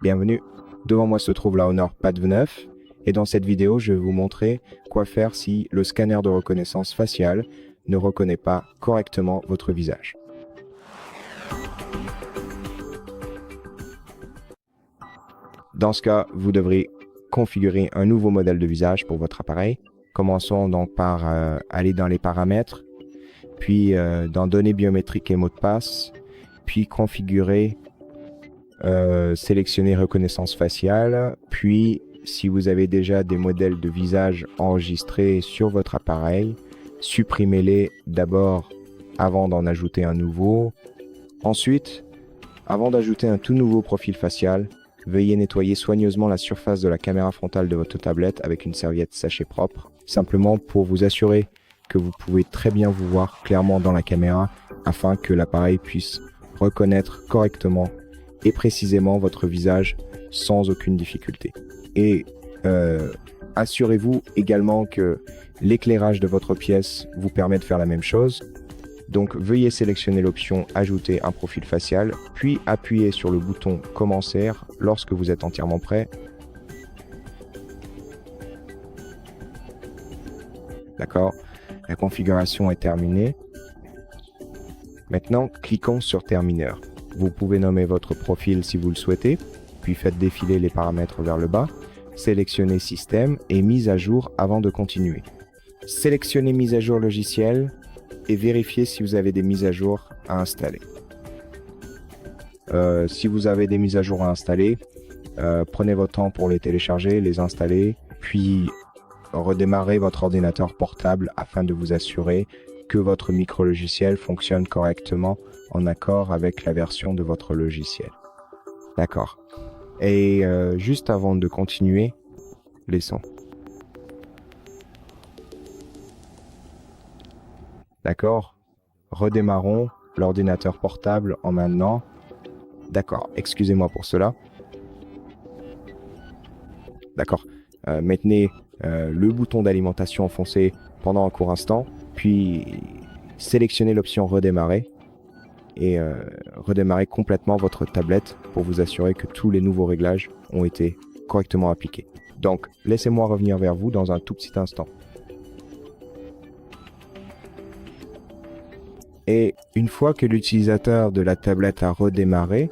Bienvenue, devant moi se trouve la Honor Pad 9 et dans cette vidéo je vais vous montrer quoi faire si le scanner de reconnaissance faciale ne reconnaît pas correctement votre visage. Dans ce cas, vous devrez configurer un nouveau modèle de visage pour votre appareil. Commençons donc par aller dans les paramètres, puis dans données biométriques et mots de passe, puis configurer, sélectionner reconnaissance faciale, puis si vous avez déjà des modèles de visage enregistrés sur votre appareil, supprimez-les d'abord avant d'en ajouter un nouveau. Ensuite, avant d'ajouter un tout nouveau profil facial, veuillez nettoyer soigneusement la surface de la caméra frontale de votre tablette avec une serviette sachet propre, simplement pour vous assurer que vous pouvez très bien vous voir clairement dans la caméra afin que l'appareil puisse reconnaître correctement et précisément votre visage sans aucune difficulté. Et assurez-vous également que l'éclairage de votre pièce vous permet de faire la même chose. Donc veuillez sélectionner l'option ajouter un profil facial, puis appuyez sur le bouton commencer lorsque vous êtes entièrement prêt. D'accord, la configuration est terminée. Maintenant, cliquons sur termineur. Vous pouvez nommer votre profil si vous le souhaitez, puis faites défiler les paramètres vers le bas. Sélectionnez système et mise à jour avant de continuer. Sélectionnez mise à jour logiciel et vérifiez si vous avez des mises à jour à installer. Si vous avez des mises à jour à installer, prenez votre temps pour les télécharger, les installer, puis redémarrez votre ordinateur portable afin de vous assurer que votre micro-logiciel fonctionne correctement en accord avec la version de votre logiciel. D'accord. Et juste avant de continuer, laissons. D'accord. Redémarrons l'ordinateur portable en maintenant. D'accord. Excusez-moi pour cela. D'accord. Maintenez le bouton d'alimentation enfoncé pendant un court instant, puis sélectionnez l'option redémarrer et redémarrer complètement votre tablette pour vous assurer que tous les nouveaux réglages ont été correctement appliqués. Donc, laissez-moi revenir vers vous dans un tout petit instant. Et une fois que l'utilisateur de la tablette a redémarré,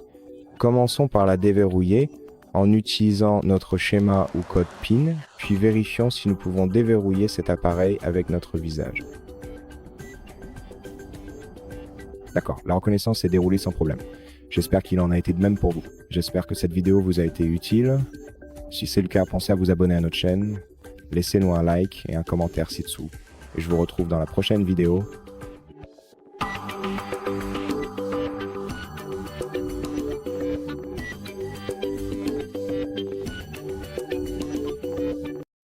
commençons par la déverrouiller en utilisant notre schéma ou code PIN, puis vérifions si nous pouvons déverrouiller cet appareil avec notre visage. D'accord, la reconnaissance s'est déroulée sans problème. J'espère qu'il en a été de même pour vous. J'espère que cette vidéo vous a été utile. Si c'est le cas, pensez à vous abonner à notre chaîne, laissez-nous un like et un commentaire ci-dessous. Et je vous retrouve dans la prochaine vidéo